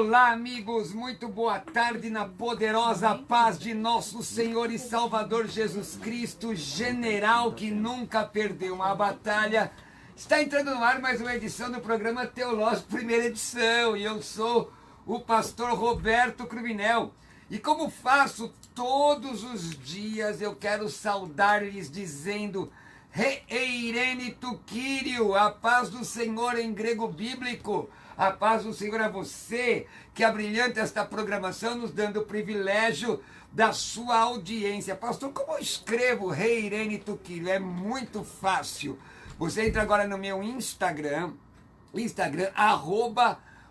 Olá, amigos, muito boa tarde na poderosa paz de nosso Senhor e Salvador Jesus Cristo, general que nunca perdeu uma batalha. Está entrando no ar mais uma edição do programa Teológico, primeira edição, e eu sou o pastor Roberto Cruvinel. E como faço todos os dias, eu quero saudar-lhes dizendo: Reirene tu Kyrio, a paz do Senhor em grego bíblico. A paz do Senhor a você, que abrilhanta esta programação, nos dando o privilégio da sua audiência. Pastor, como eu escrevo Reirene tu Kyrio? É muito fácil. Você entra agora no meu Instagram,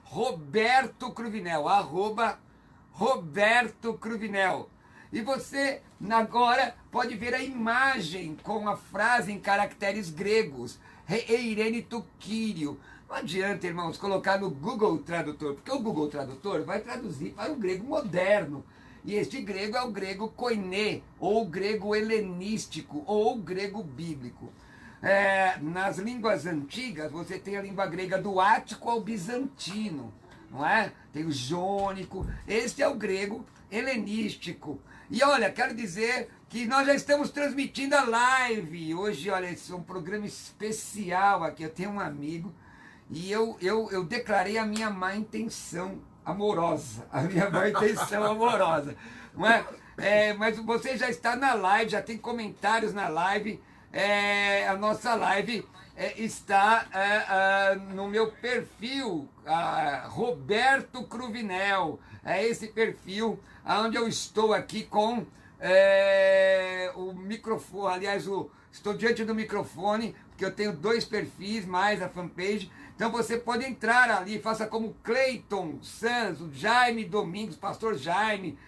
@Roberto Cruvinel, Roberto Cruvinel. E você agora pode ver a imagem com a frase em caracteres gregos, Reirene tu Kyrio. Não adianta, irmãos, colocar no Google Tradutor, porque o Google Tradutor vai traduzir para o grego moderno. E este grego é o grego koiné, ou o grego helenístico, ou o grego bíblico. Nas línguas antigas, você tem a língua grega do ático ao bizantino, não é? Tem o jônico, este é o grego helenístico. E olha, quero dizer que nós já estamos transmitindo a live. Hoje, olha, esse é um programa especial aqui. Eu tenho um amigo e eu declarei a minha má intenção amorosa. A minha má intenção amorosa. Não é? Mas você já está na live, já tem comentários na live. A nossa live está no meu perfil, Roberto Cruvinel. É esse perfil onde eu estou aqui com o microfone. Aliás, estou diante do microfone, porque eu tenho 2 perfis, mais a fanpage. Então você pode entrar ali, faça como Cleiton Sanz, o Jaime Domingos, pastor Jaime,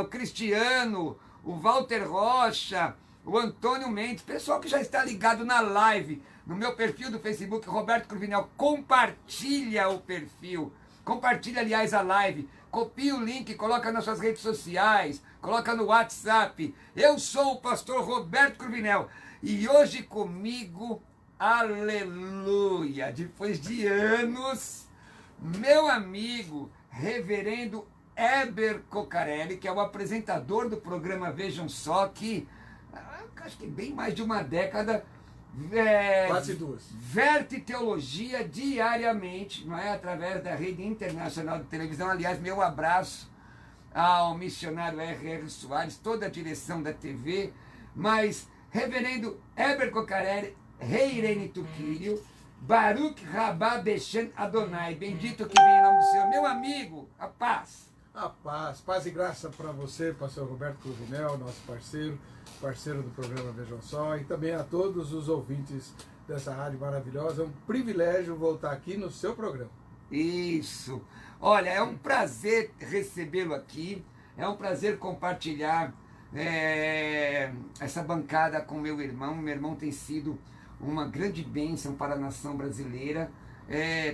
o Cristiano, o Walter Rocha, o Antônio Mendes, pessoal que já está ligado na live, no meu perfil do Facebook, Roberto Cruvinel. Compartilha o perfil, compartilha, aliás, a live, copia o link, coloca nas suas redes sociais, coloca no WhatsApp. Eu sou o pastor Roberto Cruvinel e hoje comigo, aleluia, depois de anos, meu amigo, reverendo Heber Cocarelli, que é o apresentador do programa Vejam Só, que acho que bem mais de uma década, quase 2, verte teologia diariamente, não é? Através da rede internacional de televisão. Aliás, meu abraço ao missionário R.R. Soares, toda a direção da TV. Mas, reverendo Heber Cocarelli, Reirene tu Kyrio, Baruch Rabá Beshem Adonai, bendito que vem em nome do Senhor. Meu amigo, a paz. A paz e graça para você, pastor Roberto Cruvinel, nosso parceiro do programa Vejam Só, e também a todos os ouvintes dessa rádio maravilhosa. É um privilégio voltar aqui no seu programa. Isso. Olha, é um prazer recebê-lo aqui, é um prazer compartilhar essa bancada com meu irmão. Meu irmão tem sido uma grande bênção para a nação brasileira,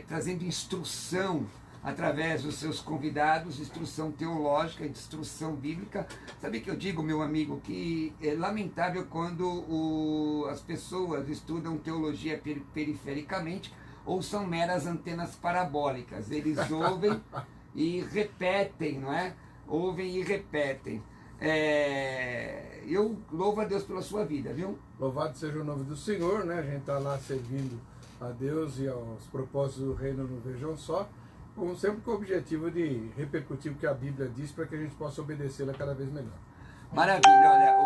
trazendo instrução através dos seus convidados, instrução teológica, instrução bíblica. Sabe que eu digo, meu amigo, que é lamentável quando as pessoas estudam teologia perifericamente ou são meras antenas parabólicas. Eles ouvem e repetem, não é? Ouvem e repetem. Eu louvo a Deus pela sua vida, viu? Louvado seja o nome do Senhor, né? A gente está lá servindo a Deus e aos propósitos do reino no Vejam Só, como sempre com o objetivo de repercutir o que a Bíblia diz para que a gente possa obedecê-la cada vez melhor. Maravilha, olha,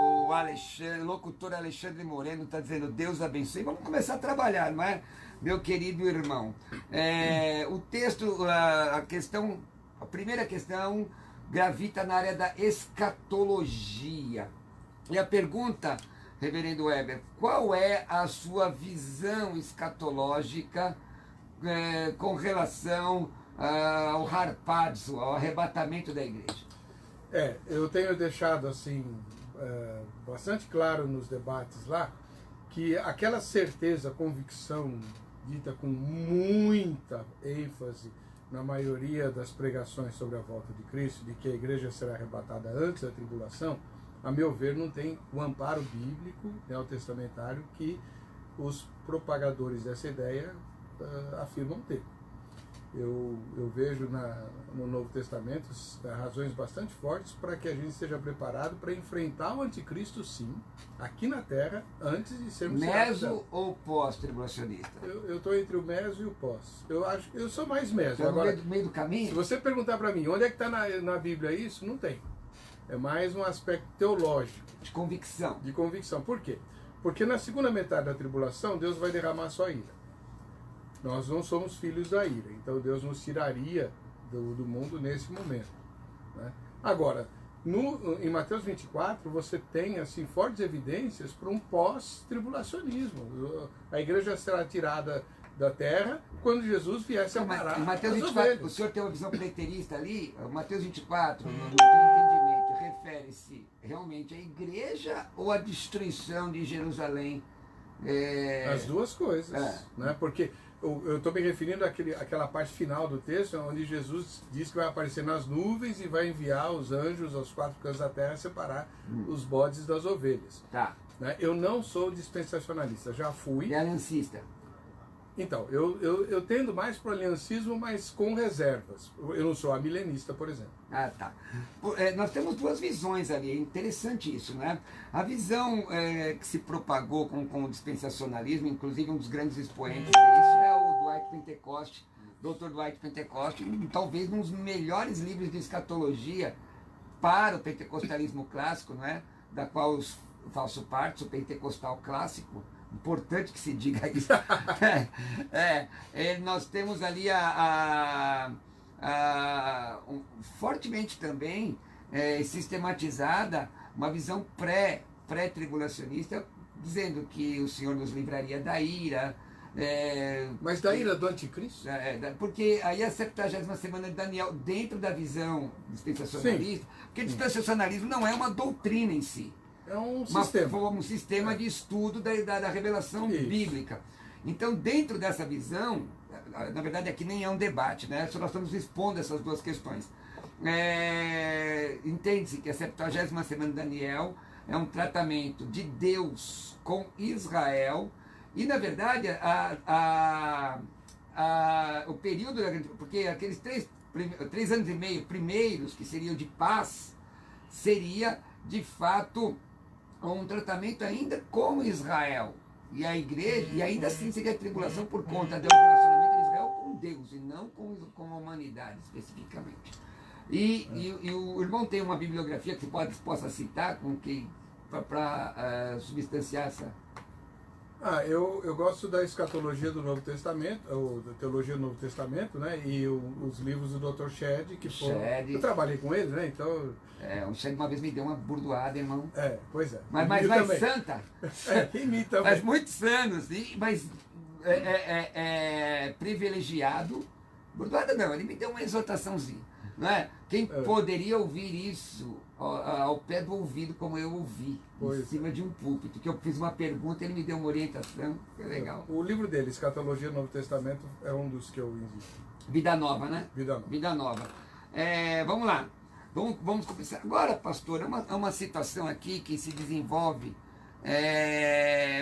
o locutor Alexandre Moreno está dizendo: Deus abençoe. Vamos começar a trabalhar, não é, meu querido irmão? O texto, a primeira questão gravita na área da escatologia. E a pergunta, reverendo Weber, qual é a sua visão escatológica com relação ao harpazo, ao arrebatamento da igreja? Eu tenho deixado assim bastante claro nos debates lá que aquela certeza, convicção dita com muita ênfase na maioria das pregações sobre a volta de Cristo, de que a igreja será arrebatada antes da tribulação, a meu ver, não tem o amparo bíblico neotestamentário que os propagadores dessa ideia afirmam ter. eu vejo no Novo Testamento razões bastante fortes para que a gente esteja preparado para enfrentar o anticristo, sim, aqui na Terra, antes de sermos Meso ou pós-tribulacionista? Eu estou entre o meso e o pós. Eu sou mais meso. Tá Agora, no meio do caminho? se você perguntar para mim onde é que está na Bíblia isso, não tem. É mais um aspecto teológico. De convicção. De convicção. Por quê? Porque na segunda metade da tribulação, Deus vai derramar a sua ira. Nós não somos filhos da ira. Então Deus nos tiraria do mundo nesse momento. Né? Agora, em Mateus 24, você tem assim, fortes evidências para um pós-tribulacionismo. A igreja será tirada da terra quando Jesus viesse a parar. Em Mateus as 24, ovelhas. o senhor tem uma visão preterista ali? Mateus 24, no teu entendimento, refere-se realmente à igreja ou à destruição de Jerusalém? As duas coisas. Né? Porque eu estou me referindo àquela parte final do texto, onde Jesus diz que vai aparecer nas nuvens e vai enviar os anjos aos quatro cantos da terra separar os bodes das ovelhas. Tá. Né? Eu não sou dispensacionalista, já fui. E aliancista? Então, eu tendo mais para o aliancismo, mas com reservas. Eu não sou amilenista, por exemplo. Ah, tá. Nós temos duas visões ali, é interessante isso, né? A visão que se propagou com o dispensacionalismo, inclusive um dos grandes expoentes disso é o Dwight Pentecoste, Dr. Dwight Pentecoste, talvez um dos melhores livros de escatologia para o pentecostalismo clássico, né? Da qual eu faço parte, o pentecostal clássico. Importante que se diga isso. Nós temos ali fortemente também sistematizada uma visão pré-tribulacionista, dizendo que o Senhor nos livraria da ira. Mas da ira do anticristo? Porque aí a 70ª semana de Daniel, dentro da visão dispensacionalista, porque dispensacionalismo não é uma doutrina em si. É um sistema De estudo da revelação bíblica. Então, dentro dessa visão, na verdade aqui nem é um debate, né? Só nós estamos expondo essas duas questões. Entende-se que a 70ª semana de Daniel é um tratamento de Deus com Israel e, na verdade, o período, porque aqueles 3 anos e meio primeiros, que seriam de paz, seria, de fato, um tratamento ainda com Israel e a igreja, e ainda assim seria a tribulação por conta do relacionamento de Israel com Deus e não com a humanidade especificamente. E o irmão tem uma bibliografia que possa citar para substanciar essa. Eu gosto da escatologia do Novo Testamento, ou da teologia do Novo Testamento, né? E os livros do Dr. Shedd, que foram. Eu trabalhei com ele, né? Então. O Shedd uma vez me deu uma burdoada, irmão. Pois é. Mas santa. Em mim também. Faz muitos anos, mas privilegiado. Burdoada não, ele me deu uma exortaçãozinha. Não é? Quem poderia ouvir isso ao pé do ouvido, como eu ouvi, em cima de um púlpito, que eu fiz uma pergunta, ele me deu uma orientação, foi legal. O livro dele, Escatologia do Novo Testamento, é um dos que eu indico. Vida Nova, né? Vida Nova. Vamos lá. Vamos começar. Agora, pastor, é uma situação aqui que se desenvolve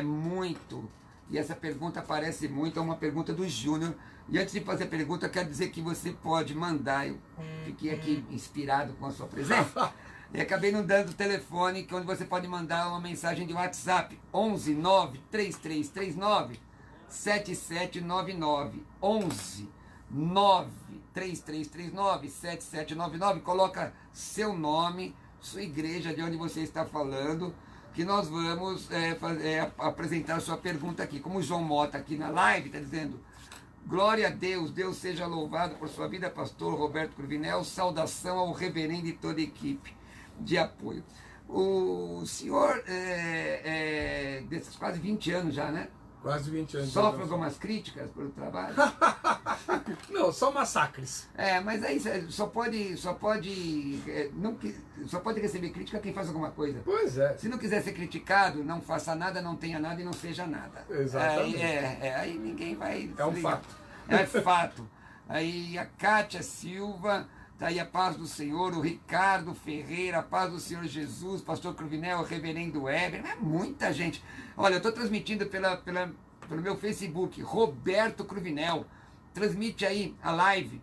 muito, e essa pergunta aparece muito, é uma pergunta do Júnior. E antes de fazer a pergunta, eu quero dizer que você pode mandar, eu fiquei aqui inspirado com a sua presença, e acabei não dando o telefone, onde você pode mandar uma mensagem de WhatsApp, 11 9 3339 7799, 11 9 3339 7799, coloca seu nome, sua igreja, de onde você está falando, que nós vamos apresentar a sua pergunta aqui. Como o João Mota aqui na live está dizendo: glória a Deus, Deus seja louvado por sua vida, pastor Roberto Cruvinel, saudação ao reverendo e toda a equipe de apoio. O senhor, desses quase 20 anos já, né? Quase 20 anos. Sofre algumas críticas pelo trabalho? Não, só massacres. Mas aí só pode receber crítica quem faz alguma coisa. Pois é. Se não quiser ser criticado, não faça nada, não tenha nada e não seja nada. Exatamente. Aí ninguém vai... É um fato. É fato. Aí a Kátia Silva, tá aí a paz do Senhor, o Ricardo Ferreira, a paz do Senhor Jesus, pastor Cruvinel, o reverendo Weber, muita gente. Olha, eu estou transmitindo pelo meu Facebook, Roberto Cruvinel. transmite aí a live,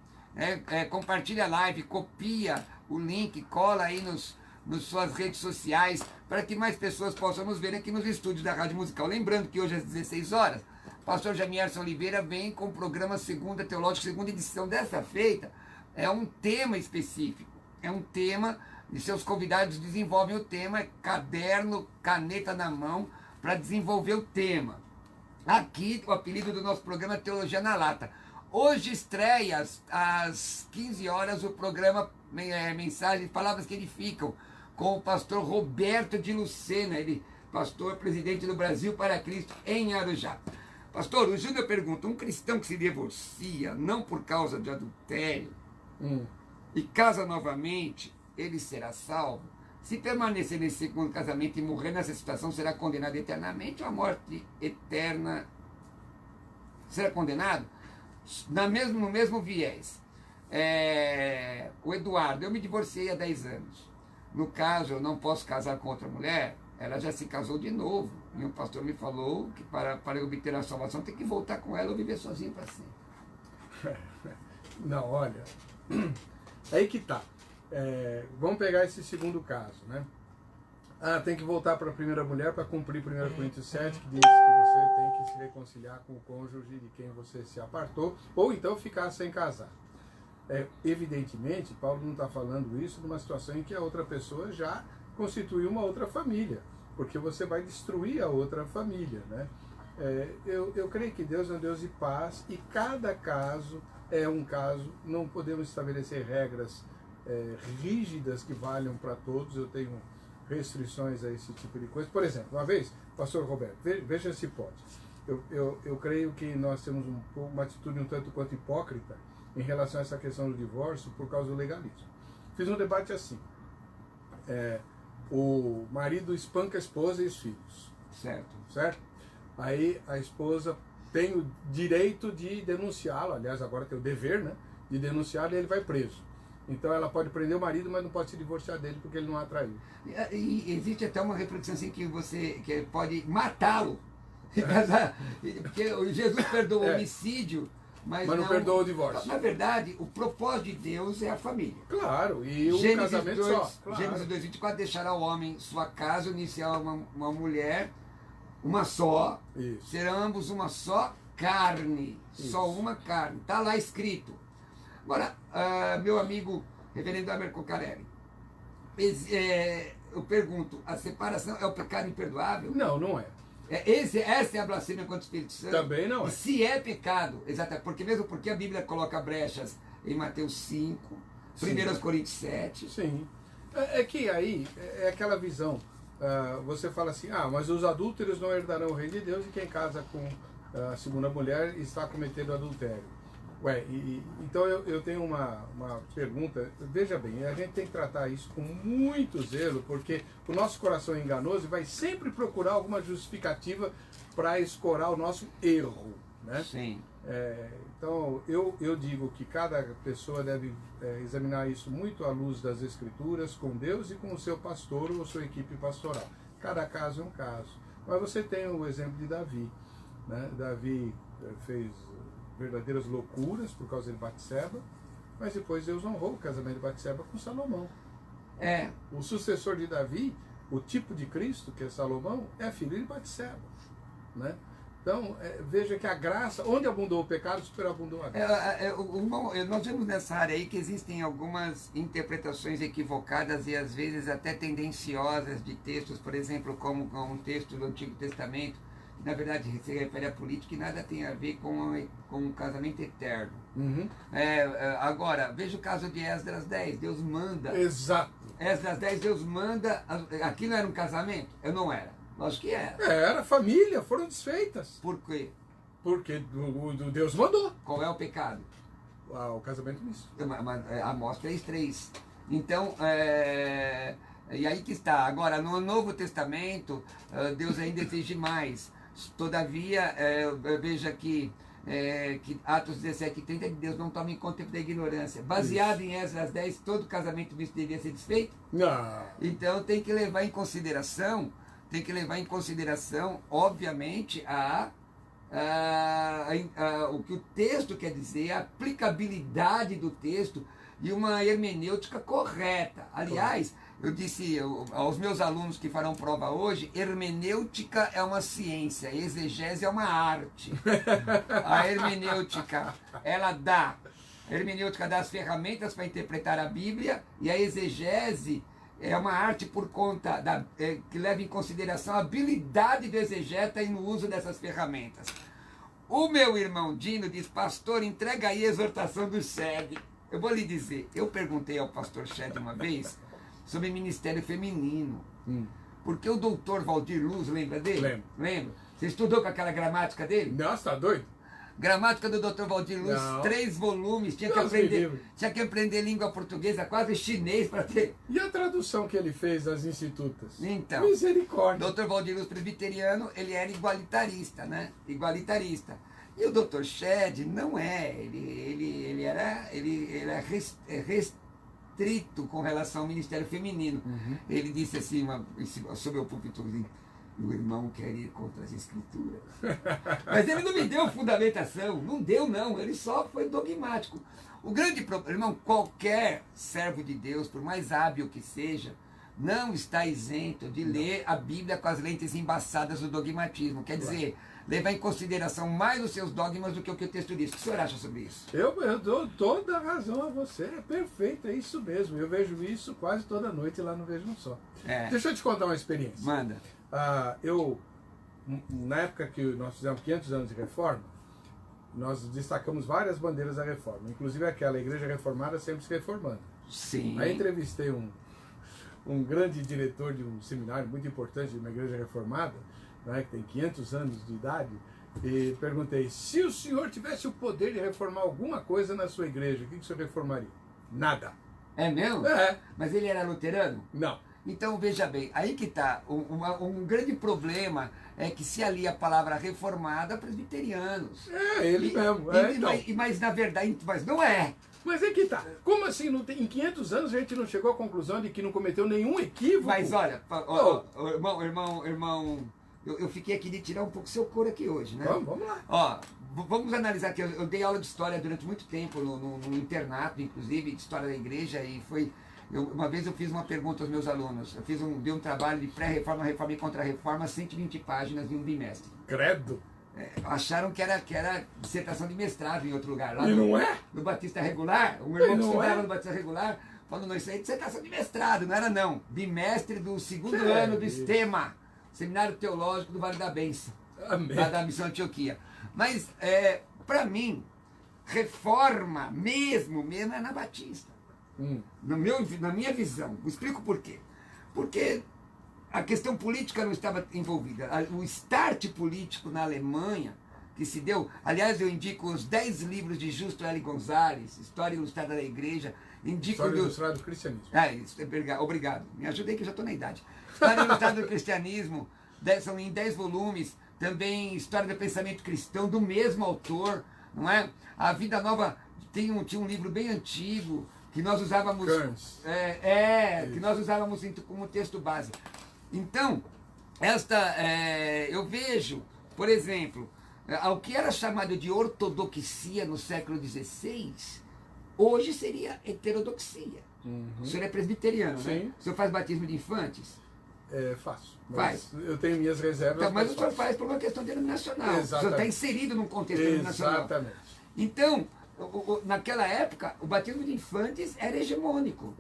compartilha a live, copia o link, cola aí nas suas redes sociais, para que mais pessoas possam nos ver aqui nos estúdios da Rádio Musical. Lembrando que hoje às 16 horas, o pastor Jamierson Oliveira vem com o programa Segunda Teológica, segunda edição. Dessa feita, é um tema específico, é um tema, e seus convidados desenvolvem o tema, caderno, caneta na mão, para desenvolver o tema. Aqui, o apelido do nosso programa é Teologia na Lata. Hoje estreia às 15 horas o programa Mensagens, Palavras que Edificam, com o pastor Roberto de Lucena, ele, pastor presidente do Brasil para Cristo em Arujá. Pastor, o Júnior pergunta, um cristão que se divorcia, não por causa de adultério, e casa novamente, ele será salvo? Se permanecer nesse segundo casamento e morrer nessa situação, será condenado eternamente ou a morte eterna será condenado? No mesmo viés. O Eduardo, eu me divorciei há 10 anos. No caso, eu não posso casar com outra mulher, ela já se casou de novo. E um pastor me falou que para obter a salvação tem que voltar com ela ou viver sozinho para sempre. Não, olha, aí que tá. Vamos pegar esse segundo caso, né? Tem que voltar para a primeira mulher para cumprir 1 Coríntios 7, que diz que você tem que se reconciliar com o cônjuge de quem você se apartou, ou então ficar sem casar. Evidentemente, Paulo não está falando isso numa situação em que a outra pessoa já constituiu uma outra família, porque você vai destruir a outra família, né? Eu creio que Deus é um Deus de paz e cada caso é um caso, não podemos estabelecer regras rígidas que valham para todos. Eu tenho restrições a esse tipo de coisa. Por exemplo, uma vez, pastor Roberto, veja se pode. Eu creio que nós temos uma atitude um tanto quanto hipócrita em relação a essa questão do divórcio por causa do legalismo. Fiz um debate assim. O marido espanca a esposa e os filhos. Certo? Aí a esposa tem o direito de denunciá-lo, aliás, agora tem o dever, né, de denunciá-lo, e ele vai preso. Então ela pode prender o marido, mas não pode se divorciar dele porque ele não a atraiu. E existe até uma reprodução assim que que pode matá-lo. Porque Jesus perdoou o homicídio, mas não perdoou o divórcio. Na verdade, o propósito de Deus é a família. Claro, e o Gênesis casamento 2, só. Claro. Gênesis 2:24, deixará o homem sua casa, iniciar uma mulher, uma só, Isso. serão ambos uma só carne. Isso. Só uma carne. Está lá escrito. Agora, meu amigo reverendo Amer Cocarelli, eu pergunto, a separação é o pecado imperdoável? Não, não é. Essa é a blasfêmia contra o Espírito Santo? Também não é. E se é pecado, exatamente, mesmo porque a Bíblia coloca brechas em Mateus 5, 1 Coríntios 7. Sim. Que aí é aquela visão. Você fala assim, mas os adúlteros não herdarão o reino de Deus e quem casa com a segunda mulher está cometendo adultério. Então eu tenho uma pergunta. Veja bem, a gente tem que tratar isso com muito zelo, porque o nosso coração é enganoso e vai sempre procurar alguma justificativa para escorar o nosso erro, né? Sim. Então eu digo que cada pessoa deve examinar isso muito à luz das Escrituras, com Deus e com o seu pastor ou sua equipe pastoral. Cada caso é um caso. Mas você tem o exemplo de Davi, né? Davi fez verdadeiras loucuras por causa de Batseba, mas depois Deus honrou o casamento de Batseba com Salomão. O sucessor de Davi, o tipo de Cristo, que é Salomão, é filho de Batseba, né? Então, veja que a graça, onde abundou o pecado, superabundou a graça. Nós vemos nessa área aí que existem algumas interpretações equivocadas e às vezes até tendenciosas de textos, por exemplo, como um texto do Antigo Testamento, na verdade se refere à política e nada tem a ver com um casamento eterno. Uhum. Agora, veja o caso de Esdras 10, Deus manda. Exato. Esdras 10, Deus manda. Aqui não era um casamento? Eu não era. Lógico que era. Era família, foram desfeitas. Por quê? Porque Deus mandou. Qual é o pecado? O casamento misto. Amós 3:3. Então, e aí que está. Agora, no Novo Testamento, Deus ainda exige mais. Todavia, veja que Atos 17:30, que Deus não toma em conta o tempo da ignorância. Baseado em Esdras 10, todo casamento misto devia ser desfeito? Não. Então tem que levar em consideração, obviamente, o que o texto quer dizer, a aplicabilidade do texto e uma hermenêutica correta. Aliás, eu disse aos meus alunos que farão prova hoje, hermenêutica é uma ciência, exegese é uma arte. A hermenêutica, a hermenêutica dá as ferramentas para interpretar a Bíblia, e a exegese é uma arte por conta que leva em consideração a habilidade do exegeta e no uso dessas ferramentas. O meu irmão Dino diz: pastor, entrega aí a exortação do Shed. Eu vou lhe dizer, eu perguntei ao pastor Shed uma vez sobre ministério feminino. Porque o doutor Valdir Luz, lembra dele? Lembro. Lembra? Você estudou com aquela gramática dele? Nossa, tá doido? Gramática do Dr. Valdir Luz, Não. 3 volumes, tinha que aprender língua portuguesa, quase chinês para ter. E a tradução que ele fez das institutas? Então, Misericórdia. Dr. Valdir Luz, presbiteriano, ele era igualitarista, né? Igualitarista. E o Dr. Shed não é, ele era restrito com relação ao ministério feminino. Ele disse assim, sobre o púlpito, o irmão quer ir contra as escrituras. Mas ele não me deu fundamentação, não deu não, ele só foi dogmático. O grande problema, irmão, qualquer servo de Deus, por mais hábil que seja, não está isento de ler a Bíblia com as lentes embaçadas do dogmatismo. Quer dizer, levar em consideração mais os seus dogmas do que o que o texto diz. O que o senhor acha sobre isso? Eu dou toda a razão a você, é perfeito, é isso mesmo. Eu vejo isso quase toda noite lá no Vejo Um Só. Deixa eu te contar uma experiência. Manda. Na época que nós fizemos 500 anos de reforma, nós destacamos várias bandeiras da reforma, inclusive aquela Igreja Reformada sempre se reformando. Sim. Aí entrevistei um grande diretor de um seminário muito importante de uma igreja reformada, né, que tem 500 anos de idade, e perguntei: se o senhor tivesse o poder de reformar alguma coisa na sua igreja, o que o senhor reformaria? Nada. É mesmo? É. Mas ele era luterano? Não. Então, veja bem, aí que está, um grande problema é que se alia a palavra reformada a presbiterianos. Ele mesmo. Mas na verdade, mas não é. Mas é que tá. Como assim, em 500 anos a gente não chegou à conclusão de que não cometeu nenhum equívoco? Mas olha, irmão, eu fiquei aqui de tirar um pouco seu couro aqui hoje, né? Vamos lá. Vamos analisar aqui. Eu dei aula de história durante muito tempo, no internato, inclusive, de história da igreja, e foi... uma vez eu fiz uma pergunta aos meus alunos. Dei um trabalho de pré-reforma, reforma e contra-reforma, 120 páginas em um bimestre. Credo! Acharam que era dissertação de mestrado em outro lugar. Lá não é? No Batista Regular, um irmão que estudava no Batista Regular falou: não, isso aí é dissertação de mestrado, não era não. Bimestre do segundo ano do STEMA, Seminário Teológico do Vale da Bênção, lá da Missão Antioquia. Mas, para mim, reforma mesmo é na Batista. Na minha visão. Explico por quê. Porque a questão política não estava envolvida. O start político na Alemanha, que se deu... Aliás, eu indico os 10 livros de Justo L. Gonzalez, História Ilustrada da Igreja. História Ilustrada do Cristianismo. Obrigado. Me ajudei que eu já estou na idade. História Ilustrada do Cristianismo, são em 10 volumes. Também História do Pensamento Cristão, do mesmo autor. Não é? A Vida Nova tinha um livro bem antigo, que nós usávamos... que nós usávamos como texto base. Então, eu vejo, por exemplo, ao que era chamado de ortodoxia no século XVI, hoje seria heterodoxia. O senhor é presbiteriano, né? O senhor faz batismo de infantes? Faço. Faz. Eu tenho minhas reservas. Então, mas o senhor faz por uma questão denominacional. Exatamente. O senhor está inserido num contexto denominacional. Exatamente. Então, naquela época, o batismo de infantes era hegemônico.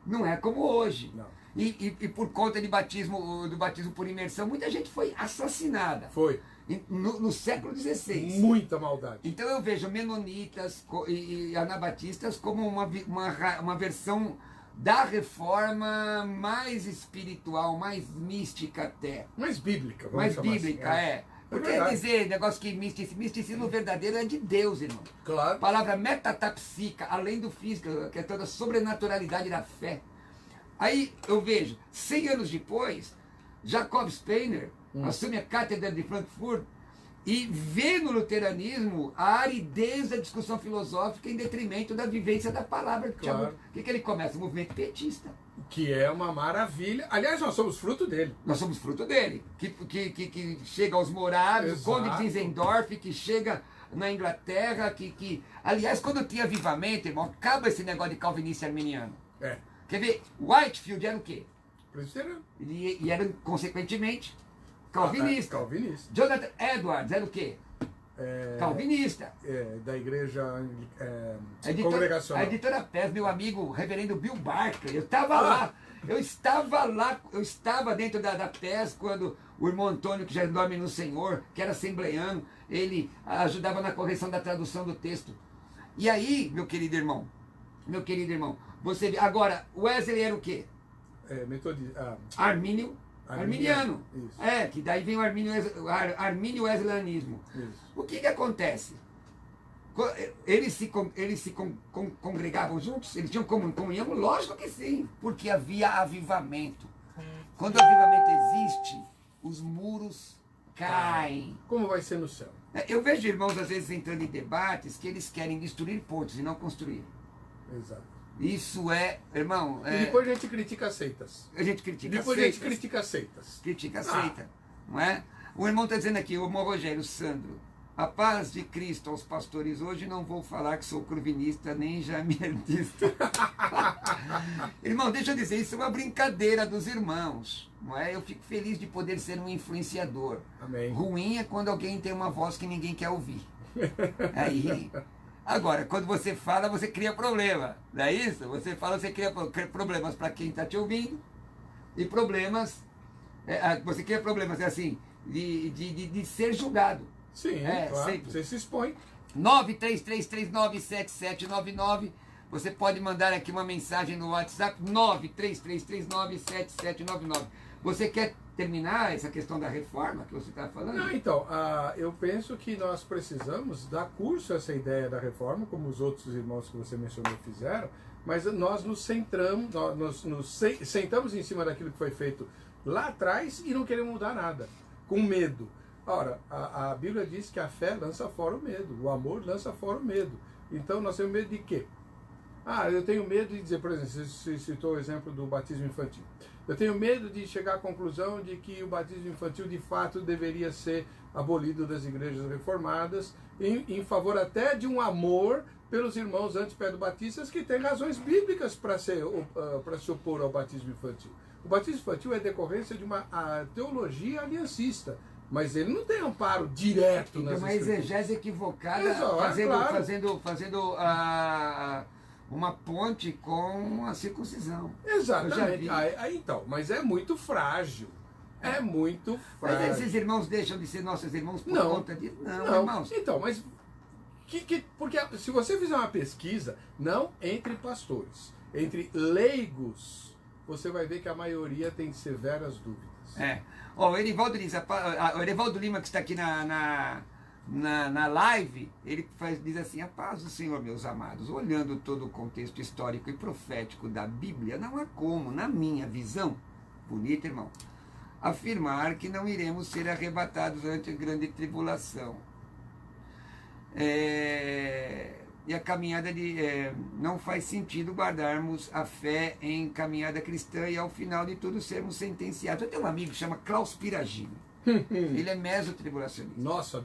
Não é como hoje. Não. E por conta do batismo por imersão, muita gente foi assassinada. Foi. No século XVI. Muita maldade. Então eu vejo menonitas e anabatistas como uma versão da reforma mais espiritual, mais mística até. Mais bíblica. Mais bíblica, assim. Porque quer dizer, negócio que misticismo verdadeiro é de Deus, irmão. Claro. A palavra metatapsica, além do físico, que é toda a sobrenaturalidade da fé. Aí eu vejo, 100 anos depois, Jacob Spener assume a cátedra de Frankfurt e vê no luteranismo a aridez da discussão filosófica em detrimento da vivência da palavra. Claro. O que ele começa? O movimento petista. Que é uma maravilha. Aliás, nós somos fruto dele. Nós somos fruto dele. Que chega aos Morados, o Conde de Zinzendorf, que chega na Inglaterra, aliás, quando tinha avivamento, irmão, acaba esse negócio de calvinista arminiano. É. Quer ver? Whitefield era o quê? Presbiteriano. E era, consequentemente, calvinista. Calvinista. Jonathan Edwards era o quê? Calvinista. Da igreja congregacional. A editora PES, meu amigo reverendo Bill Barker, eu estava lá. Eu estava dentro da PES quando o irmão Antônio, que já dorme no Senhor, que era assembleiano, ele ajudava na correção da tradução do texto. E aí, meu querido irmão, você vê. Agora, Wesley era o quê? Arminiano. Isso. Que daí vem o Armínio Wesleyanismo. O que acontece? Eles se congregavam juntos? Eles tinham comunhão? Lógico que sim, porque havia avivamento. Quando o avivamento existe, os muros caem. Como vai ser no céu? Eu vejo irmãos às vezes entrando em debates que eles querem destruir pontes e não construir. Exato. Isso irmão... E depois a gente critica as seitas. Critica a seita, não é? O irmão está dizendo aqui, o irmão Rogério Sandro, a paz de Cristo aos pastores. Hoje não vou falar que sou corvinista nem jamierdista. Irmão, deixa eu dizer, isso é uma brincadeira dos irmãos, não é? Eu fico feliz de poder ser um influenciador. Amém. Ruim é quando alguém tem uma voz que ninguém quer ouvir. Aí... Agora, quando você fala, você cria problema, não é isso? Você fala, você cria problemas para quem está te ouvindo e problemas, você cria problemas assim, de ser julgado. Sim, claro, sempre. Você se expõe. 933397799, você pode mandar aqui uma mensagem no WhatsApp, 933397799. Você quer terminar essa questão da reforma que você está falando? Não, então, eu penso que nós precisamos dar curso a essa ideia da reforma, como os outros irmãos que você mencionou fizeram, mas nós nos centramos, sentamos em cima daquilo que foi feito lá atrás e não queremos mudar nada, com medo. Ora, a Bíblia diz que a fé lança fora o medo, o amor lança fora o medo. Então nós temos medo de quê? Eu tenho medo de dizer, por exemplo, você citou o exemplo do batismo infantil. Eu tenho medo de chegar à conclusão de que o batismo infantil de fato deveria ser abolido das igrejas reformadas, em favor até de um amor pelos irmãos antipedobatistas que têm razões bíblicas para se opor ao batismo infantil. O batismo infantil é decorrência de uma teologia aliancista, mas ele não tem amparo direto nas Escrituras. Tem uma exegese equivocada, fazendo uma ponte com a circuncisão. Exatamente. Então, mas é muito frágil. É muito frágil. Mas esses irmãos deixam de ser nossos irmãos por conta disso? Não, irmãos. Então, mas... porque se você fizer uma pesquisa, não entre pastores, entre leigos, você vai ver que a maioria tem severas dúvidas. O Erivaldo Lima, que está aqui na live, ele diz assim: a paz do Senhor, meus amados, olhando todo o contexto histórico e profético da Bíblia, não há como, na minha visão, bonito irmão, afirmar que não iremos ser arrebatados ante a grande tribulação. E a caminhada não faz sentido guardarmos a fé em caminhada cristã e ao final de tudo sermos sentenciados. Eu tenho um amigo que chama Klaus Piragini. Ele é mesotribulacionista. Nosso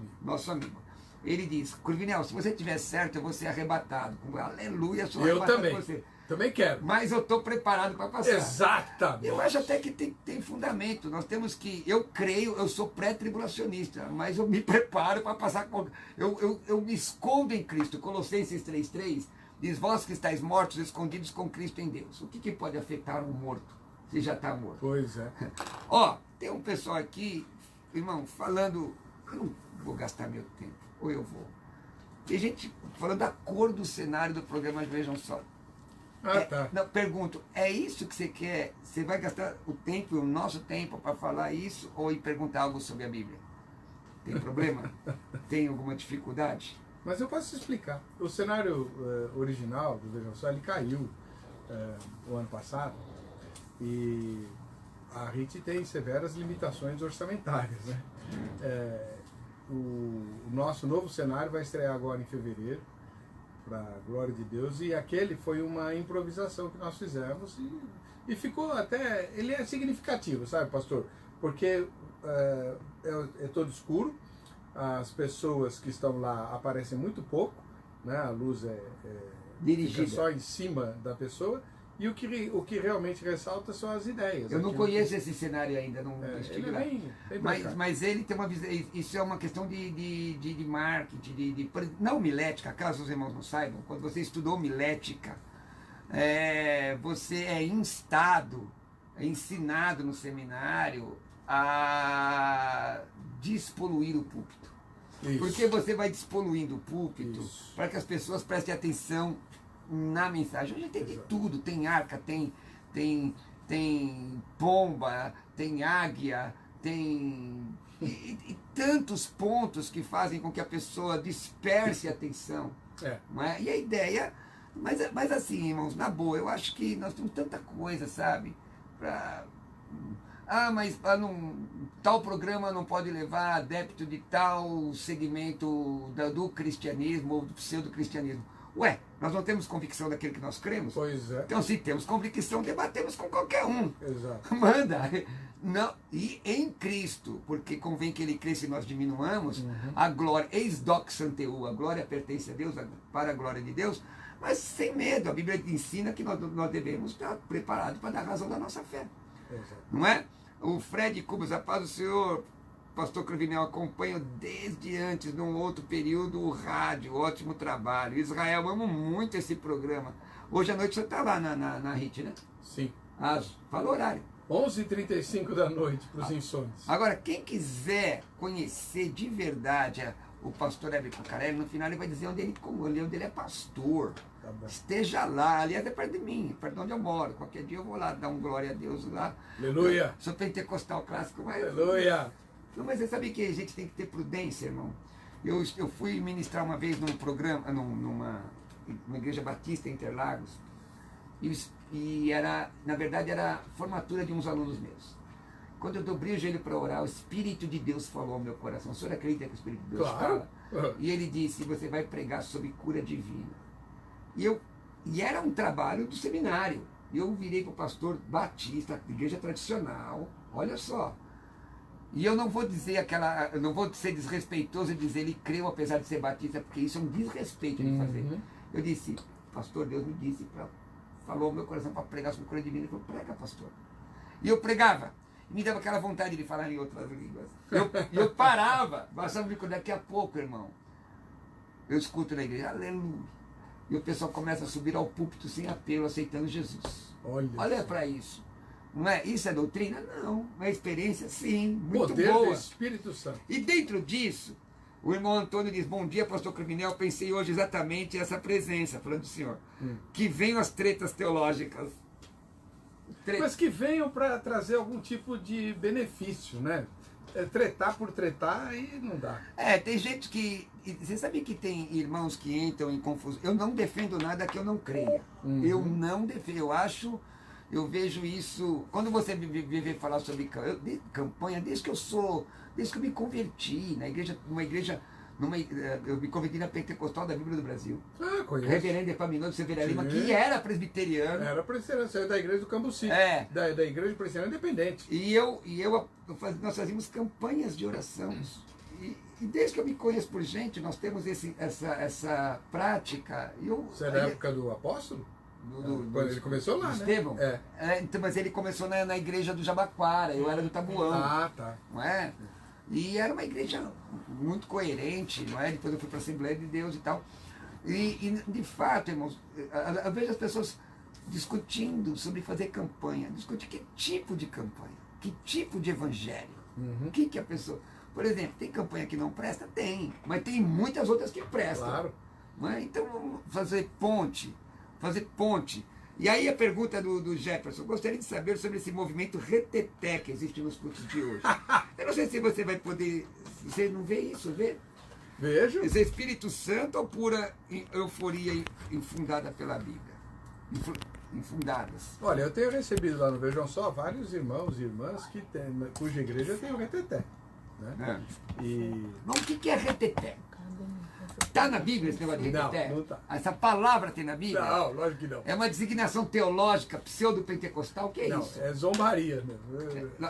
amigo. Ele diz: Curvinel, se você estiver certo, eu vou ser arrebatado. Aleluia, sou arrebatado também. Com você. Também quero. Mas eu estou preparado para passar. Exatamente. Eu acho até que tem fundamento. Nós temos que... Eu creio, eu sou pré-tribulacionista, mas eu me preparo para passar... Eu me escondo em Cristo. Colossenses 3,3 diz: vós que estáis mortos, escondidos com Cristo em Deus. O que pode afetar um morto, se já está morto? Pois é. Tem um pessoal aqui, irmão, falando... Eu não vou gastar meu tempo, ou eu vou. Tem gente falando da cor do cenário do programa Vejam Só. Tá. Não, pergunto, é isso que você quer? Você vai gastar o tempo, o nosso tempo, para falar isso ou ir perguntar algo sobre a Bíblia? Tem problema? Tem alguma dificuldade? Mas eu posso explicar. O cenário original do Vejam Só, ele caiu o ano passado e a RIT tem severas limitações orçamentárias, né? o nosso novo cenário vai estrear agora em fevereiro, para a glória de Deus, e aquele foi uma improvisação que nós fizemos e ficou até, ele é significativo, sabe, pastor? Porque é todo escuro, as pessoas que estão lá aparecem muito pouco, né? A luz dirigida fica só em cima da pessoa, e o que realmente ressalta são as ideias. Eu não conheço esse cenário ainda, não estive lá. Mas ele tem uma visão, isso é uma questão de marketing, não homilética, caso os irmãos não saibam, quando você estudou homilética, você é instado, é ensinado no seminário a despoluir o púlpito. Isso. Porque você vai despoluindo o púlpito para que as pessoas prestem atenção na mensagem. Hoje tem de tudo, tem arca, tem pomba, tem águia, tem e tantos pontos que fazem com que a pessoa disperse a atenção. Não é? E a ideia, mas assim, irmãos, na boa, eu acho que nós temos tanta coisa, sabe? Mas tal programa não pode levar adepto de tal segmento do cristianismo ou do pseudo-cristianismo. Ué, nós não temos convicção daquilo que nós cremos? Pois é. Então, se temos convicção, debatemos com qualquer um. Exato. Manda. Não, e em Cristo, porque convém que Ele cresça e nós diminuamos, a glória, eis dox ante u, a glória pertence a Deus, para a glória de Deus, mas sem medo. A Bíblia ensina que nós devemos estar preparados para dar razão da nossa fé. Exato. Não é? O Fred Cubas, a paz do Senhor, pastor Cravinel, acompanho desde antes, num outro período, o rádio, ótimo trabalho. Israel, amo muito esse programa. Hoje à noite você está lá na HIT, né? Sim. Fala o horário. 11h35 da noite para os insônios. Agora, quem quiser conhecer de verdade o pastor Heber Cocarelli, no final ele vai dizer onde ele é pastor. Tá bem. Esteja lá, aliás, é perto de mim, perto de onde eu moro. Qualquer dia eu vou lá dar glória a Deus lá. Aleluia! Sou pentecostal clássico, mas... Aleluia! Não, mas você sabe que a gente tem que ter prudência, irmão. Eu fui ministrar uma vez num programa, numa igreja batista em Interlagos, e era, na verdade, era a formatura de uns alunos meus. Quando eu dobrei o joelho para orar, o Espírito de Deus falou ao meu coração. O senhor acredita que o Espírito de Deus fala? E ele disse, você vai pregar sobre cura divina. E era um trabalho do seminário. E eu virei para o pastor batista, igreja tradicional, olha só. E eu não vou dizer eu não vou ser desrespeitoso e dizer ele creu apesar de ser batista, porque isso é um desrespeito de fazer. Eu disse, pastor, Deus me disse, falou ao meu coração para pregar sobre cura divina. Ele falou, prega, pastor. E eu pregava. E me dava aquela vontade de falar em outras línguas. Eu parava, bastava me cuidar. Daqui a pouco, irmão, eu escuto na igreja, aleluia. E o pessoal começa a subir ao púlpito sem apelo, aceitando Jesus. Olha para isso. Não é? Isso é doutrina? Não. É experiência? Sim. Muito Poder boa. do Espírito Santo. E dentro disso, o irmão Antônio diz, bom dia, pastor Cravinel, pensei hoje exatamente essa presença, falando do senhor. Que venham as tretas teológicas. Mas que venham para trazer algum tipo de benefício, né? Tretar por tretar aí não dá. Tem gente que... Você sabe que tem irmãos que entram em confusão. Eu não defendo nada que eu não creia. Eu não defendo. Eu vejo isso... Quando você vive falar sobre campanha, desde que eu me converti eu me converti na Pentecostal da Bíblia do Brasil. Conheço. Reverendo Epaminondas Severa Lima, que era presbiteriano. Era presbiteriano, saiu da igreja do Cambuci. Da igreja presbiteriana independente. Nós fazíamos campanhas de oração. E desde que eu me conheço por gente, nós temos essa prática. Você é da época do apóstolo? Quando ele começou lá, Estevão? Né? Então, mas ele começou na igreja do Jabaquara, eu era do Tabuão. Tá. Não é? E era uma igreja muito coerente, não é? Depois eu fui para a Assembleia de Deus e tal. E de fato, irmãos, eu vejo as pessoas discutindo sobre fazer campanha. Discutir que tipo de campanha? Que tipo de evangelho? O que a pessoa... Por exemplo, tem campanha que não presta? Tem. Mas tem muitas outras que prestam. Claro. Não é? Então, vamos fazer ponte. E aí a pergunta do Jefferson, gostaria de saber sobre esse movimento reteté que existe nos cultos de hoje. Eu não sei se você vai poder... Você não vê isso, vê? Vejo. Esse é Espírito Santo ou pura euforia infundada pela Bíblia? Infundadas. Olha, eu tenho recebido lá no Vejam Só vários irmãos e irmãs cuja igreja tem o reteté. Né? E... Mas o que é reteté? Está na Bíblia esse negócio de reteté? Não tá. Essa palavra tem na Bíblia? Não, lógico que não. É uma designação teológica, pseudo-pentecostal? O que é Não, isso? é zombaria mesmo.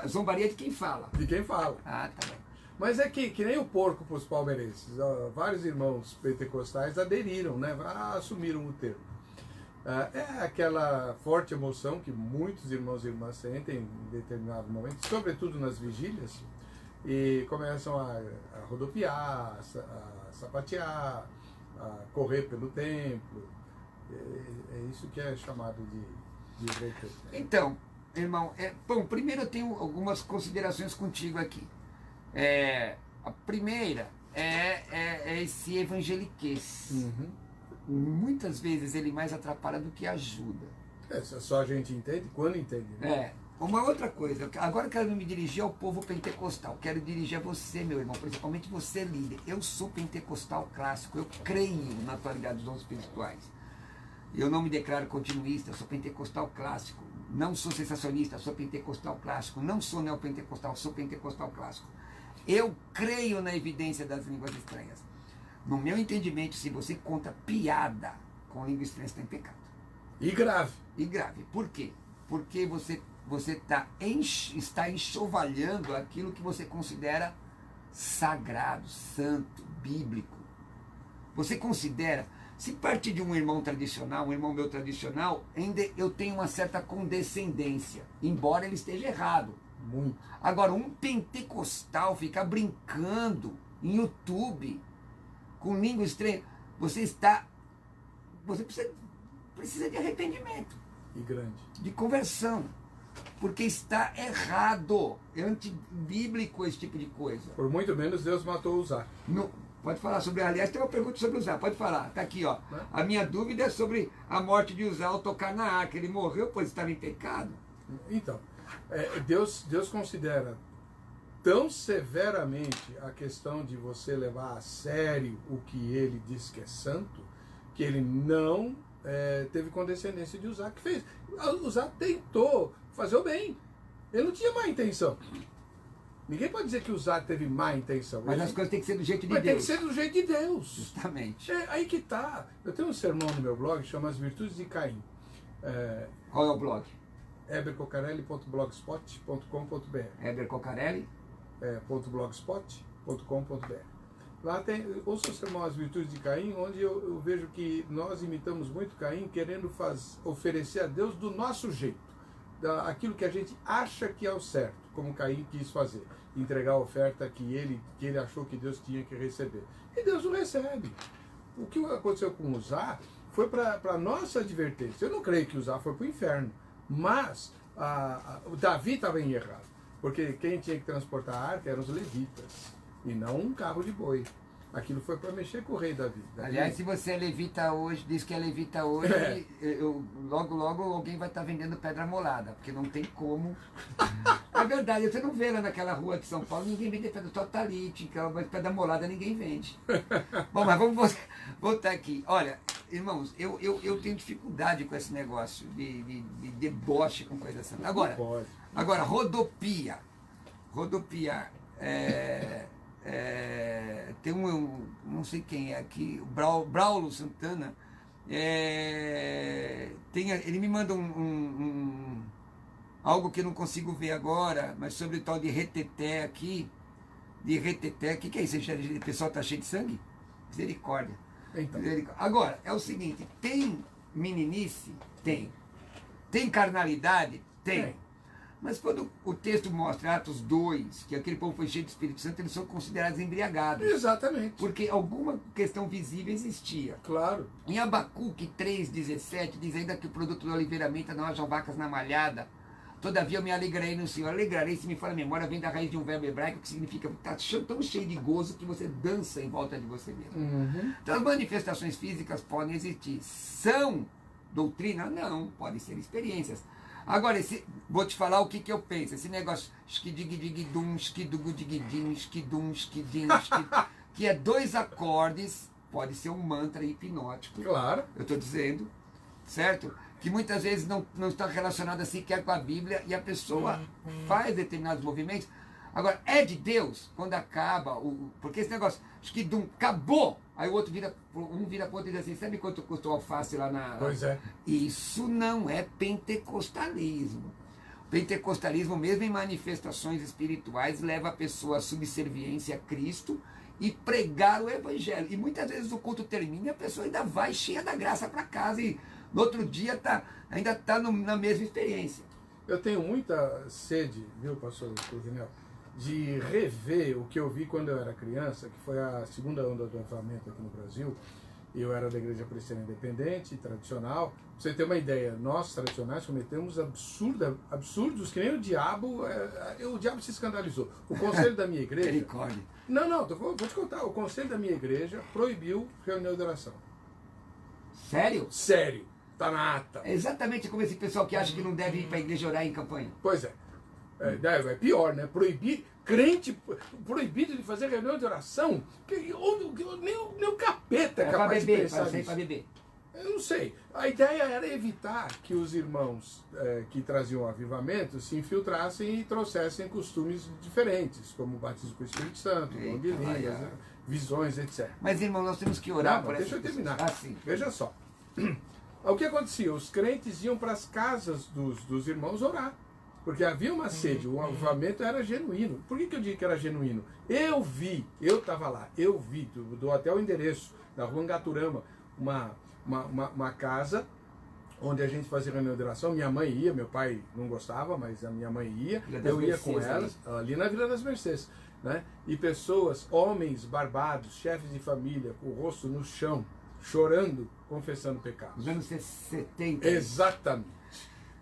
Zombaria de quem fala. De quem fala. Ah, tá bem. Mas é que nem o porco para os palmeirenses. Vários irmãos pentecostais aderiram, né? Assumiram o termo. É aquela forte emoção que muitos irmãos e irmãs sentem em determinado momento, sobretudo nas vigílias, e começam a rodopiar, a sapatear, a correr pelo templo. É isso que é chamado de reteté. Então, irmão, bom, primeiro eu tenho algumas considerações contigo aqui. A primeira é esse evangeliquez. Uhum. Muitas vezes ele mais atrapalha do que ajuda. Só a gente entende quando entende. Né? Uma outra coisa, agora eu quero me dirigir ao povo pentecostal, quero dirigir a você, meu irmão, principalmente você, líder. Eu sou pentecostal clássico, eu creio na atualidade dos dons espirituais. Eu não me declaro continuista, eu sou pentecostal clássico. Não sou sensacionista, sou pentecostal clássico. Não sou neopentecostal, sou pentecostal clássico. Eu creio na evidência das línguas estranhas. No meu entendimento, se você conta piada com língua estranha, está em pecado. E grave. E grave. Por quê? Porque você está enxovalhando aquilo que você considera sagrado, santo, bíblico. Você considera, se partir de um irmão tradicional, um irmão meu tradicional, ainda eu tenho uma certa condescendência, embora ele esteja errado. Muito. Agora, um pentecostal ficar brincando em YouTube com língua estranha, você precisa de arrependimento. E grande. De conversão. Porque está errado. É antibíblico esse tipo de coisa. Por muito menos Deus matou Uzá. Pode falar sobre, aliás, tem uma pergunta sobre Uzá, pode falar, tá aqui, ó. Né? A minha dúvida é sobre a morte de Uzá ao tocar na arca. Ele morreu, pois estava em pecado. Então, Deus considera tão severamente a questão de você levar a sério o que ele diz que é santo, que ele não teve condescendência de Uzá que fez. Uzá tentou fazer o bem. Ele não tinha má intenção. Ninguém pode dizer que Uzá teve má intenção. Mas as coisas têm que ser do jeito de Mas Deus. tem que ser do jeito de Deus. Justamente. Aí que tá. Eu tenho um sermão no meu blog que chama As Virtudes de Caim. Qual é o blog? ebercocarelli.blogspot.com.br Heber Cocarelli? .blogspot.com.br. Lá ouça o sermão As Virtudes de Caim, onde eu vejo que nós imitamos muito Caim, querendo oferecer a Deus do nosso jeito, aquilo que a gente acha que é o certo, como Caim quis fazer, entregar a oferta que ele achou que Deus tinha que receber. E Deus não recebe. O que aconteceu com Uzá foi para nossa advertência. Eu não creio que Uzá foi para o inferno, mas o Davi estava errado, porque quem tinha que transportar a arca eram os levitas, e não um carro de boi. Aquilo foi para mexer com o rei Davi. Aliás, se você é levita hoje, diz que é levita hoje, logo alguém vai estar vendendo pedra molada, porque não tem como. É verdade, você não vê lá naquela rua de São Paulo, ninguém vende pedra totalítica, mas pedra molada ninguém vende. Bom, mas vamos voltar aqui. Olha, irmãos, eu tenho dificuldade com esse negócio de deboche com coisa assim. Agora, rodopia. Rodopiar. Tem não sei quem é aqui, o Braulo Santana, ele me manda algo que eu não consigo ver agora, mas sobre o tal de reteté aqui, o que é isso? O pessoal está cheio de sangue? Misericórdia. Então. Agora, é o seguinte, tem meninice? Tem. Tem carnalidade? Tem. Mas quando o texto mostra, Atos 2, que aquele povo foi cheio do Espírito Santo, eles são considerados embriagados. Exatamente. Porque alguma questão visível existia. Claro. Em Abacuque 3,17, diz ainda que o produto do oliveiramente não hajam vacas na malhada. Todavia eu me alegrarei no Senhor. Alegrarei, se me for a memória, vem da raiz de um verbo hebraico que significa está tão cheio de gozo que você dança em volta de você mesmo. Uhum. Então as manifestações físicas podem existir. São doutrina? Não, podem ser experiências. Agora, vou te falar o que eu penso. Esse negócio, que é 2 acordes, pode ser um mantra hipnótico. Claro. Eu estou dizendo, certo? Que muitas vezes não está relacionado sequer com a Bíblia e a pessoa faz determinados movimentos. Agora, é de Deus quando acaba, porque esse negócio, acho que acabou, aí o outro um vira para o outro e diz assim, sabe quanto custou alface lá na... Pois é. Isso não é pentecostalismo. O pentecostalismo, mesmo em manifestações espirituais, leva a pessoa à subserviência a Cristo e pregar o evangelho. E muitas vezes o culto termina e a pessoa ainda vai cheia da graça para casa e no outro dia ainda está na mesma experiência. Eu tenho muita sede, viu, pastor Coronel, de rever o que eu vi quando eu era criança, que foi a segunda onda do avivamento aqui no Brasil. Eu era da Igreja Presbiteriana Independente, tradicional. Pra você ter uma ideia, nós tradicionais cometemos absurdos que nem o diabo se escandalizou. O conselho da minha igreja... Não, vou te contar. O conselho da minha igreja proibiu reunião de oração. Sério? Sério. Tá na ata. É exatamente como esse pessoal que acha que não deve ir para a igreja orar em campanha. Pois é. É pior, né? Proibir, crente proibido de fazer reunião de oração, nem o capeta é capaz de pensar nisso. Para beber. Eu não sei. A ideia era evitar que os irmãos que traziam avivamento se infiltrassem e trouxessem costumes diferentes, como o batismo com o Espírito Santo, dom de línguas, visões, etc. Mas, irmão, nós temos que orar por deixa eu terminar. Sim. Veja só. O que acontecia? Os crentes iam para as casas dos irmãos orar. Porque havia uma sede, o avivamento era genuíno. Por que eu digo que era genuíno? Eu estava lá, dou até o endereço, da rua Angaturama, uma casa onde a gente fazia reunião de oração. Minha mãe ia, meu pai não gostava, mas a minha mãe ia, eu ia com elas, ali na Vila das Mercês. Né? E pessoas, homens barbados, chefes de família, com o rosto no chão, chorando, confessando pecados. Nos anos 70. Exatamente.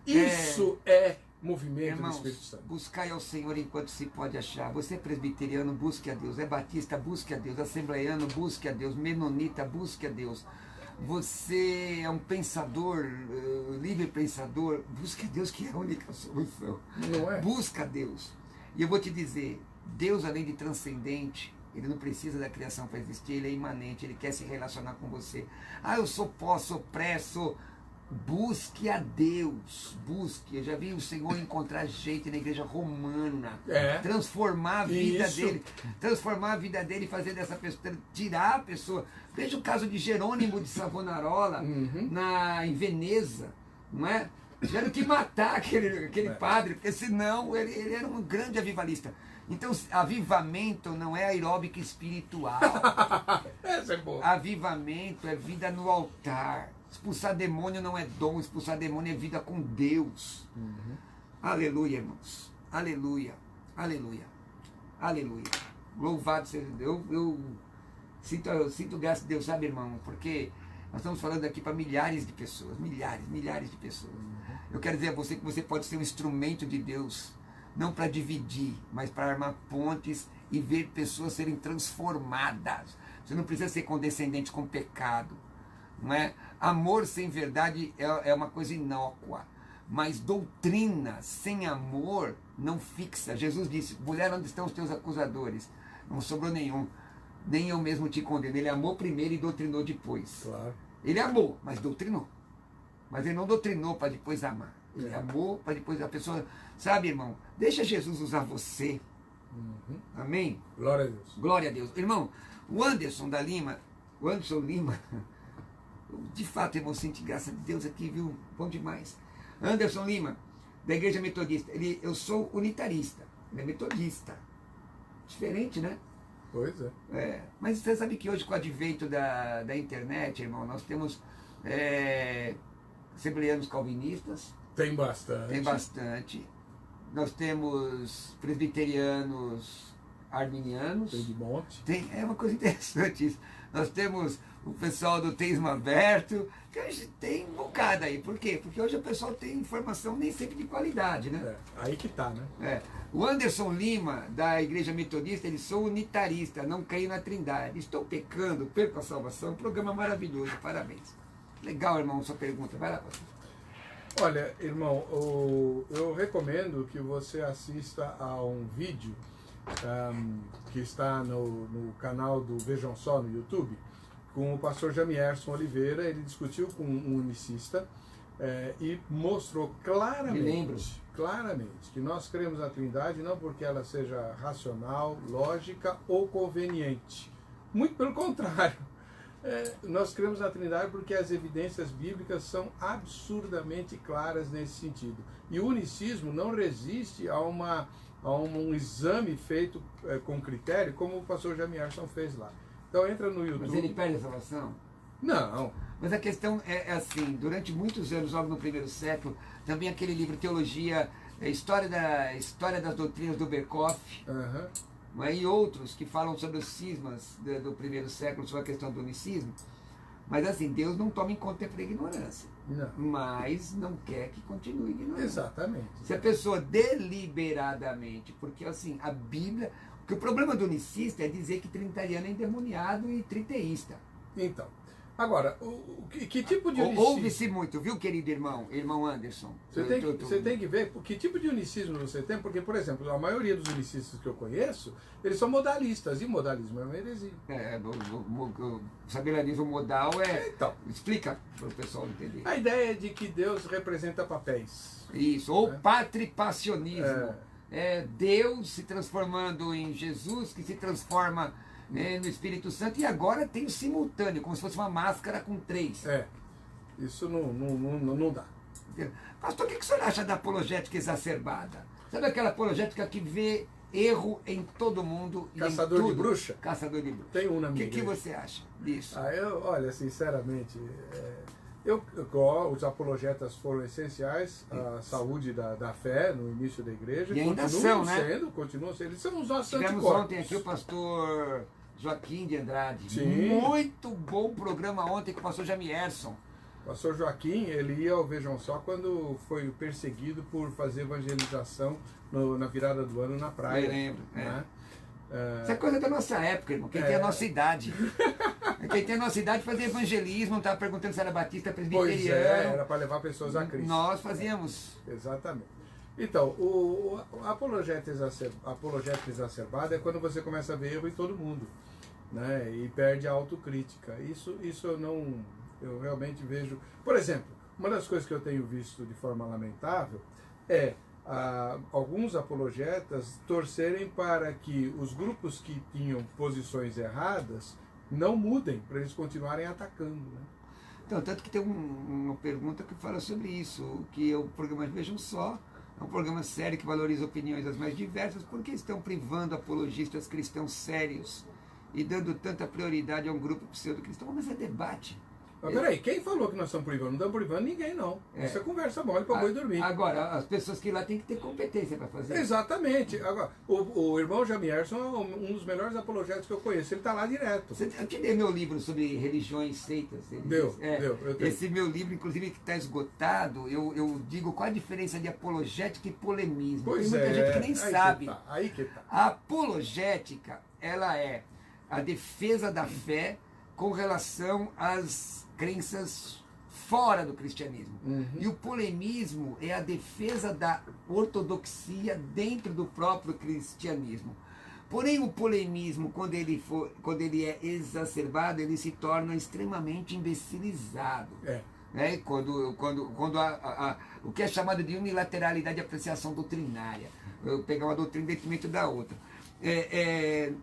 Isso é movimento, irmãos, do Espírito Santo. Buscai ao Senhor enquanto se pode achar. Você é presbiteriano, busque a Deus. É batista, busque a Deus. Assembleiano, busque a Deus. Menonita, busque a Deus. Você é um pensador, livre pensador, busque a Deus, que é a única solução. Não é? Busca a Deus. E eu vou te dizer, Deus, além de transcendente, ele não precisa da criação para existir, ele é imanente, ele quer se relacionar com você. Ah, eu sou pó, sou pré, sou... Busque a Deus, busque. Eu já vi o Senhor encontrar gente na igreja romana, transformar a vida dele, e fazer dessa pessoa, tirar a pessoa. Veja o caso de Jerônimo de Savonarola, em Veneza, não é? Tiveram que matar aquele padre, porque senão ele era um grande avivalista. Então, avivamento não é aeróbica espiritual. Essa é boa. Avivamento é vida no altar. Expulsar demônio não é dom, expulsar demônio é vida com Deus. Aleluia, irmãos. Aleluia. Aleluia. Aleluia. Louvado seja Deus. Eu sinto graça de Deus, sabe, irmão? Porque nós estamos falando aqui para milhares de pessoas. Milhares de pessoas. Eu quero dizer a você que você pode ser um instrumento de Deus, não para dividir, mas para armar pontes e ver pessoas serem transformadas. Você não precisa ser condescendente com o pecado. Não é? Amor sem verdade é uma coisa inócua, mas doutrina sem amor não fixa. Jesus disse, mulher, onde estão os teus acusadores? Não sobrou nenhum, nem eu mesmo te condeno. Ele amou primeiro e doutrinou depois. Claro. Ele amou, mas doutrinou. Mas ele não doutrinou para depois amar. Ele amou para depois a pessoa... Sabe, irmão, deixa Jesus usar você. Amém? Glória a Deus. Glória a Deus. Irmão, o Anderson Lima, de fato, irmão, sente graça de Deus aqui, viu? Bom demais. Anderson Lima, da Igreja Metodista. Eu sou unitarista, ele é metodista. Diferente, né? Pois é. Mas você sabe que hoje, com o advento da internet, irmão, nós temos assembleianos calvinistas. Tem bastante. Nós temos presbiterianos arminianos. Tem de monte. É uma coisa interessante isso. Nós temos o pessoal do teísmo aberto, que hoje tem um bocado aí. Por quê? Porque hoje o pessoal tem informação nem sempre de qualidade, né? Aí que tá, né? O Anderson Lima, da Igreja Metodista, ele sou unitarista, não caí na trindade. Estou pecando, perco a salvação. Programa maravilhoso, parabéns. Legal, irmão, sua pergunta. Vai lá, pastor. Olha, irmão, eu recomendo que você assista a um vídeo que está no canal do Vejam Só no YouTube, com o pastor Jamierson Oliveira. Ele discutiu com um unicista e mostrou claramente claramente que nós cremos na Trindade não porque ela seja racional, lógica ou conveniente. Muito pelo contrário. Nós cremos na Trindade porque as evidências bíblicas são absurdamente claras nesse sentido. E o unicismo não resiste a um exame feito com critério, como o pastor Jamierson fez lá. Então entra no YouTube. Mas ele perde a salvação? Não. Mas a questão é assim, durante muitos anos, logo no primeiro século, também aquele livro Teologia, História das Doutrinas do Berkoff, não é? E outros que falam sobre os cismas do primeiro século, sobre a questão do unicismo. Mas assim, Deus não toma em conta a ignorância. Não. Mas não quer que continue ignorando. Exatamente. Se a pessoa deliberadamente, porque assim, a Bíblia... Porque o problema do unicista é dizer que trinitariano é endemoniado e triteísta. Então, agora, que tipo de unicismo... Ouve-se muito, viu, querido irmão Anderson? Você tem que ver que tipo de unicismo você tem, porque, por exemplo, a maioria dos unicistas que eu conheço, eles são modalistas, e modalismo é uma heresia. O sabellanismo modal Então, explica para o pessoal entender. A ideia é de que Deus representa papéis. Isso, ou patripassionismo. É Deus se transformando em Jesus, que se transforma no Espírito Santo, e agora tem o simultâneo, como se fosse uma máscara com 3. Isso não dá. Pastor, o que o senhor acha da apologética exacerbada? Sabe aquela apologética que vê erro em todo mundo? Caçador de bruxa? Caçador de bruxa. Tem um na minha O que você acha disso? Olha, sinceramente, os apologetas foram essenciais à saúde da fé no início da igreja. E ainda são, continuam sendo. Eles são os nossos Tivemos anticorpos. ontem aqui o pastor Joaquim de Andrade. Sim. Muito bom programa ontem com o pastor Jamierson. O pastor Joaquim, ele ia ao Vejam Só quando foi perseguido por fazer evangelização na virada do ano na praia. Eu lembro. Né? Isso é coisa da nossa época, irmão. Quem tem a nossa idade. Quem tem a nossa idade fazia evangelismo, não estava perguntando se era batista, presbiteriano. Pois era para levar pessoas a Cristo. Nós fazíamos. Exatamente. Então, a apologética exacerbada é quando você começa a ver erro em todo mundo, né? E perde a autocrítica. Isso eu realmente vejo. Por exemplo, uma das coisas que eu tenho visto de forma lamentável é alguns apologetas torcerem para que os grupos que tinham posições erradas não mudem, para eles continuarem atacando, né? Então, tanto que tem uma pergunta que fala sobre isso, que o programa Vejam Só é um programa sério que valoriza opiniões as mais diversas, porque estão privando apologistas cristãos sérios e dando tanta prioridade a um grupo pseudo-cristão. Mas é debate. Mas peraí, quem falou que nós estamos privando? Não estamos privando ninguém, não. Isso é conversa mole para boi dormir. Agora, as pessoas que lá têm que ter competência para fazer. Exatamente. Agora, o irmão Jamierson é um dos melhores apologetas que eu conheço. Ele está lá direto. Eu te dei meu livro sobre religiões, seitas. Deu. Esse meu livro, inclusive, que está esgotado, eu digo qual a diferença de apologética e polemismo. Pois tem muita gente que nem sabe. Aí que tá. A apologética, ela é a defesa da fé com relação às crenças fora do cristianismo. E o polemismo é a defesa da ortodoxia dentro do próprio cristianismo. Porém, o polemismo, quando ele é exacerbado, ele se torna extremamente imbecilizado. Né? Quando o que é chamado de unilateralidade de apreciação doutrinária. Eu pegar uma doutrina em detrimento da outra.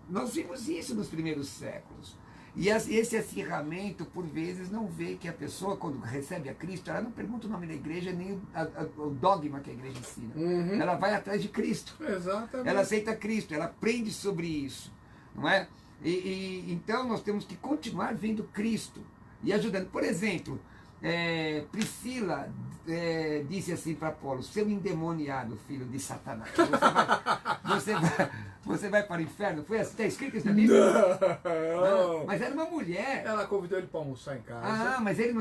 Nós vimos isso nos primeiros séculos. E esse acirramento, por vezes, não vê que a pessoa, quando recebe a Cristo, ela não pergunta o nome da igreja, nem o dogma que a igreja ensina. Ela vai atrás de Cristo. Exatamente. Ela aceita Cristo, ela aprende sobre isso. Não é? Então, nós temos que continuar vendo Cristo e ajudando. Por exemplo, Priscila disse assim para Apolo: seu endemoniado filho de Satanás, você vai para o inferno? Foi assim, está escrito isso na Bíblia? Não, mas era uma mulher. Ela convidou ele para almoçar em casa. Mas ele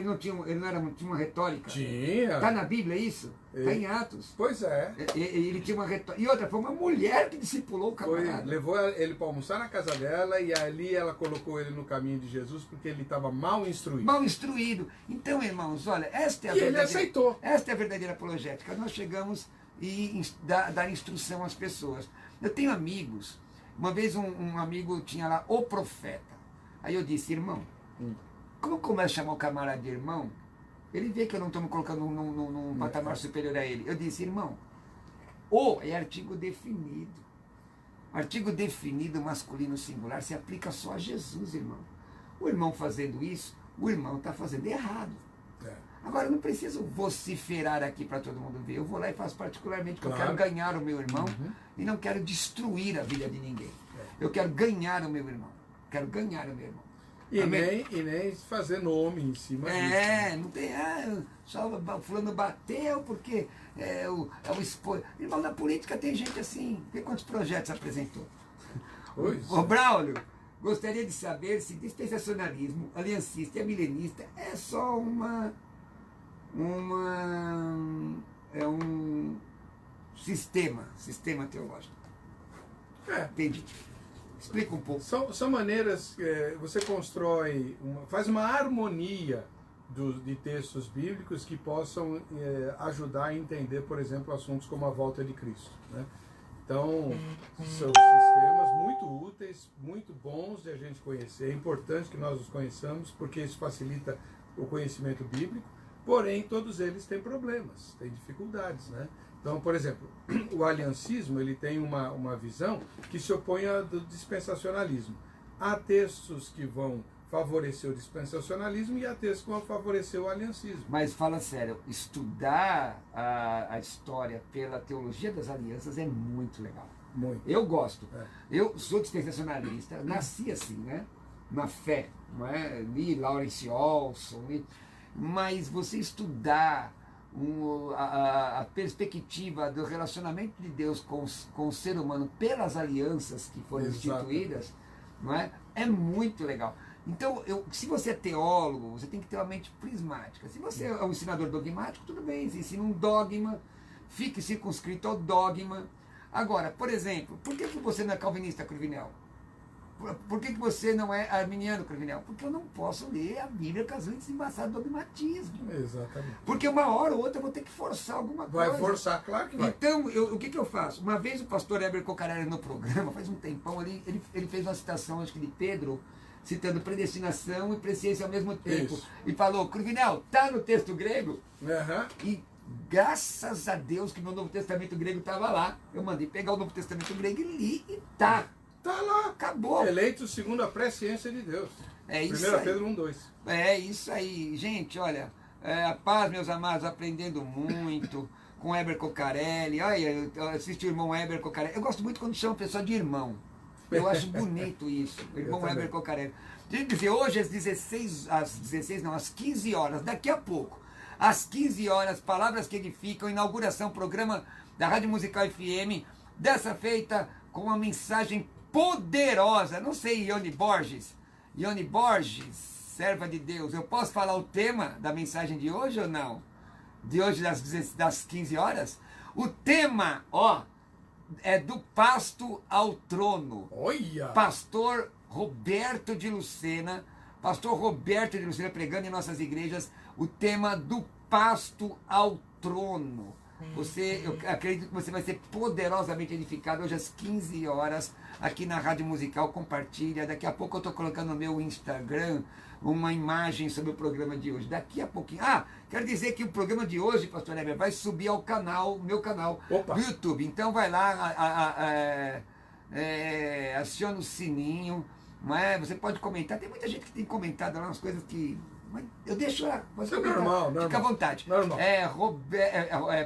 não tinha uma retórica. Tinha. Está na Bíblia isso? Está em Atos. Pois é. Ele tinha uma retórica. E outra, foi uma mulher que discipulou o camarada. Levou ele para almoçar na casa dela e ali ela colocou ele no caminho de Jesus porque ele estava mal instruído. Mal instruído. Então, irmãos, olha, esta é a verdadeira... ele aceitou. Esta é a verdadeira apologética. Nós chegamos e dar instrução às pessoas. Eu tenho amigos. Uma vez um amigo tinha lá o profeta. Aí eu disse: irmão, como começa a chamar o camarada de irmão Ele vê que eu não estou me colocando num patamar superior a ele. Eu disse, irmão, o é artigo definido. Artigo definido masculino singular se aplica só a Jesus, irmão. O irmão fazendo isso, o irmão está fazendo errado. Agora, eu não preciso vociferar aqui para todo mundo ver. Eu vou lá e faço particularmente, porque eu quero ganhar o meu irmão e não quero destruir a vida de ninguém. Eu quero ganhar o meu irmão. Quero ganhar o meu irmão. E nem fazer nome em cima disso. Não tem. Só o fulano bateu porque é o expor. Irmão, na política tem gente assim. Vê quantos projetos apresentou. Ô Braulio, gostaria de saber se dispensacionalismo, aliancista e milenista é só é um sistema teológico. Entendi. Explica um pouco. São maneiras que você constrói, faz uma harmonia de textos bíblicos que possam ajudar a entender, por exemplo, assuntos como a volta de Cristo, né? Então, são sistemas muito úteis, muito bons de a gente conhecer. É importante que nós os conheçamos, porque isso facilita o conhecimento bíblico. Porém, todos eles têm problemas, têm dificuldades, né? Então, por exemplo, o aliancismo ele tem uma visão que se opõe ao do dispensacionalismo. Há textos que vão favorecer o dispensacionalismo e há textos que vão favorecer o aliancismo. Mas fala sério, estudar a história pela teologia das alianças é muito legal. Muito. Eu gosto. Eu sou dispensacionalista, nasci assim, né? Na fé, não é? Li Lawrence Olson, mas você estudar a perspectiva do relacionamento de Deus com o ser humano pelas alianças que foram instituídas, não é? É muito legal. Então, se você é teólogo, você tem que ter uma mente prismática. Se você é um ensinador dogmático, tudo bem, você ensina um dogma, fique circunscrito ao dogma. Agora, por exemplo, por que você não é calvinista, Cruvinel? Por que você não é arminiano, Cruvinel? Porque eu não posso ler a Bíblia casando desembaçado dogmatismo. Exatamente. Porque uma hora ou outra eu vou ter que forçar alguma coisa. Vai forçar, claro que vai. Então, o que eu faço? Uma vez o pastor Heber Cocarelli no programa, faz um tempão ali, ele fez uma citação, acho que de Pedro, citando predestinação e presciência ao mesmo tempo. Isso. E falou, Cruvinel, tá no texto grego? E Graças a Deus que meu Novo Testamento grego estava lá. Eu mandei pegar o Novo Testamento grego e li e tá. Tá lá. Acabou. Eleito segundo a presciência de Deus. É isso 1 aí. Pedro 1:2. É isso aí. Gente, olha, a paz, meus amados, aprendendo muito com Heber Cocarelli. Olha, eu assisti o irmão Heber Cocarelli. Eu gosto muito quando chama a pessoa de irmão. Eu acho bonito isso. O irmão Heber Cocarelli. Deixa eu dizer, hoje às 15 horas, daqui a pouco, às 15 horas, Palavras que Edificam, inauguração, programa da Rádio Musical FM, dessa feita com uma mensagem poderosa. Não sei, Ione Borges, serva de Deus, eu posso falar o tema da mensagem de hoje ou não? De hoje das 15 horas? O tema, é do pasto ao trono. Olha! Pastor Roberto de Lucena pregando em nossas igrejas o tema do pasto ao trono. Eu acredito que você vai ser poderosamente edificado hoje às 15 horas aqui na Rádio Musical. Compartilha. Daqui a pouco eu estou colocando no meu Instagram uma imagem sobre o programa de hoje. Daqui a pouquinho. Quero dizer que o programa de hoje, pastor Heber, vai subir ao meu canal do YouTube. Então vai lá, aciona o sininho. Não é? Você pode comentar. Tem muita gente que tem comentado lá umas coisas que... Mas eu deixo lá. Isso é normal. Fica à vontade. Normal.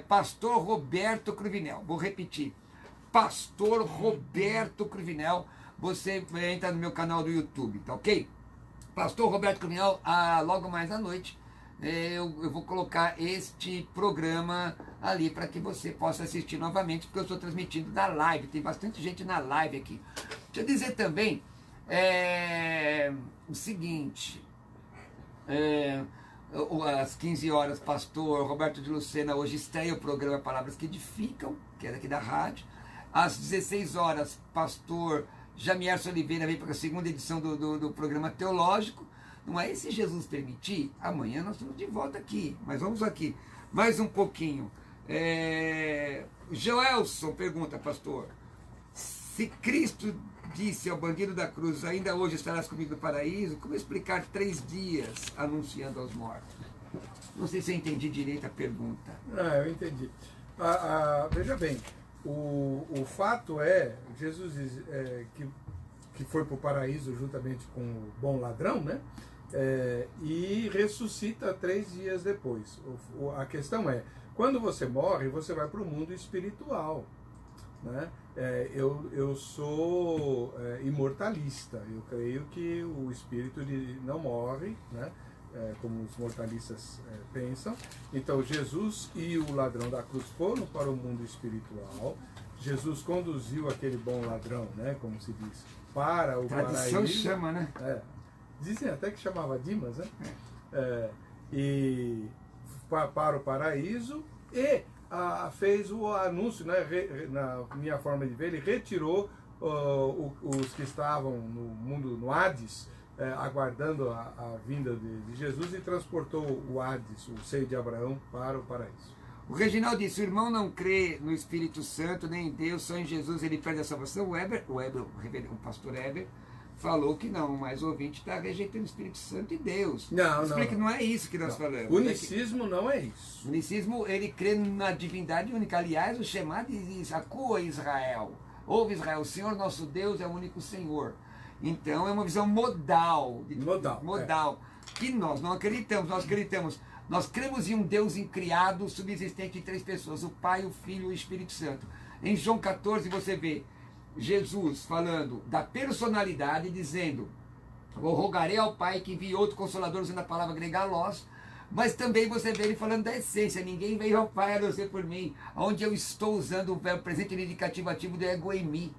Pastor Roberto Cruvinel. Vou repetir. Pastor Roberto Cruvinel. Você entra no meu canal do YouTube, tá ok? Pastor Roberto Cruvinel, logo mais à noite, eu vou colocar este programa ali para que você possa assistir novamente, porque eu estou transmitindo na live. Tem bastante gente na live aqui. Deixa eu dizer também o seguinte... às 15 horas, pastor Roberto de Lucena hoje estreia o programa Palavras que Edificam, que é daqui da rádio. Às 16 horas, pastor Jamierson Oliveira vem para a segunda edição do programa teológico. Não é? E se Jesus permitir, amanhã nós estamos de volta aqui. Mas vamos aqui, mais um pouquinho. Joelson pergunta, pastor, se Cristo disse ao bandido da cruz, ainda hoje estarás comigo no paraíso, como explicar 3 dias anunciando aos mortos? Não sei se eu entendi direito a pergunta. Eu entendi. Veja bem, o fato é, Jesus diz que foi para o paraíso juntamente com o bom ladrão, né? E ressuscita 3 dias depois. A questão é, quando você morre, você vai para o mundo espiritual, né? Eu sou imortalista, eu creio que o espírito não morre, né? Como os mortalistas pensam. Então Jesus e o ladrão da cruz foram para o mundo espiritual. Jesus conduziu aquele bom ladrão, né? Como se diz, para o Tradição paraíso. chama, né? Dizem até que chamava Dimas, né? E para o paraíso e fez o anúncio, né? Na minha forma de ver, ele retirou os que estavam no mundo, no Hades, aguardando a vinda de Jesus, e transportou o Hades, o seio de Abraão, para o paraíso. O Reginaldo disse, o irmão não crê no Espírito Santo, nem em Deus, só em Jesus ele perde a salvação. O pastor Heber, falou que não, mas o ouvinte está rejeitando o Espírito Santo e Deus. Explica que não é isso que nós falamos. O unicismo não é isso. O unicismo, ele crê na divindade única. Aliás, o Shema diz, acua Israel. Ouve Israel, o Senhor nosso Deus é o único Senhor. Então é uma visão modal. Modal. Que nós não acreditamos, nós cremos em um Deus incriado, subsistente em 3 pessoas, o Pai, o Filho e o Espírito Santo. Em João 14 você vê Jesus falando da personalidade, dizendo, eu rogarei ao Pai que envie outro Consolador, usando a palavra grega alós, mas também você vê ele falando da essência, ninguém veio ao Pai a não ser por mim, onde eu estou usando o verbo presente indicativo ativo do ego em mim.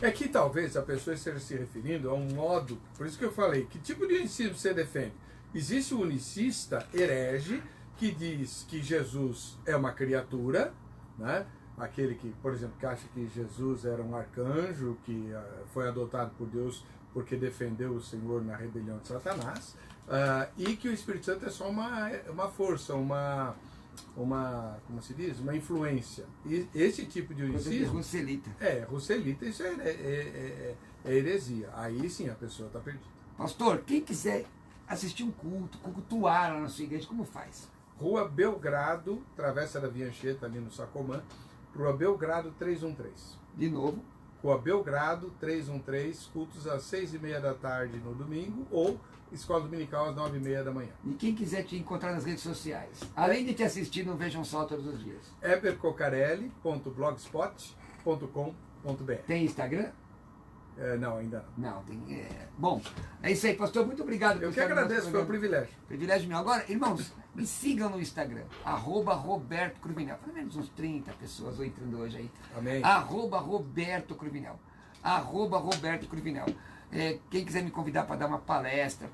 É que talvez a pessoa esteja se referindo a um modo, por isso que eu falei, que tipo de unicismo você defende? Existe o unicista herege, que diz que Jesus é uma criatura, né? Aquele que, por exemplo, que acha que Jesus era um arcanjo, que foi adotado por Deus porque defendeu o Senhor na rebelião de Satanás, e que o Espírito Santo é só uma força, como se diz? Uma influência. E esse tipo de unicismo... Russelita. Russelita, isso é heresia. Aí sim a pessoa está perdida. Pastor, quem quiser assistir um culto, cultuar lá na sua igreja, como faz? Rua Belgrado, Travessa da Via Anchieta, ali no Sacomã, Rua Belgrado 313. De novo? Rua Belgrado 313, cultos às 6h30 da tarde no domingo, ou escola dominical às 9h30 da manhã. E quem quiser te encontrar nas redes sociais, além de te assistir no Vejam Só todos os dias? ebercocarelli.blogspot.com.br. Tem Instagram? Não, ainda não. Não, tem. Bom, é isso aí, pastor. Muito obrigado. Eu que agradeço, foi um privilégio. Privilégio meu. Agora, irmãos, me sigam no Instagram, @Roberto Cruvinel. Pelo menos uns 30 pessoas entrando hoje aí. Amém. @Roberto Cruvinel. @Roberto Cruvinel. Quem quiser me convidar para dar uma palestras,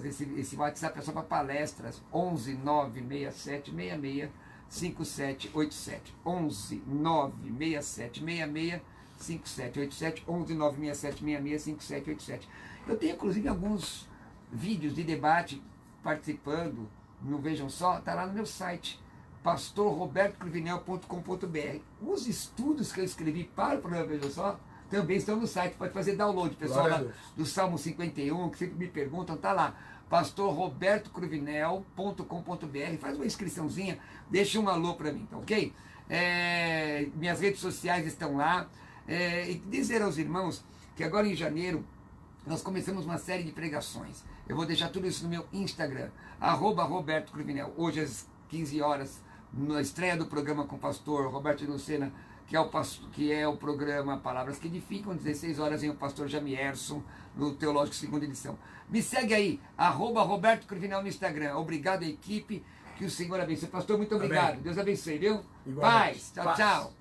esse WhatsApp é só para palestras, 11 967 66 5787. 11 967 66 5787, 11 967 66 5787. Eu tenho inclusive alguns vídeos de debate participando, não vejam só, está lá no meu site, pastorrobertocruvinel.com.br. Os estudos que eu escrevi para o programa Vejam Só também estão no site, pode fazer download, pessoal lá do Salmo 51, que sempre me perguntam, está lá, pastorrobertocruvinel.com.br, faz uma inscriçãozinha, deixa um alô para mim, tá ok? Minhas redes sociais estão lá, e dizer aos irmãos que agora em janeiro nós começamos uma série de pregações. Eu vou deixar tudo isso no meu Instagram, @Roberto Cruvinel. Hoje às 15 horas, na estreia do programa com o pastor Roberto de Lucena, que é o programa Palavras que Edificam, 16 horas vem o pastor Jamierson, no Teológico Segunda Edição. Me segue aí, @Roberto Cruvinel no Instagram. Obrigado, equipe, que o Senhor abençoe. Pastor, muito obrigado. Amém. Deus abençoe, viu? Igualmente. Paz. Tchau, tchau.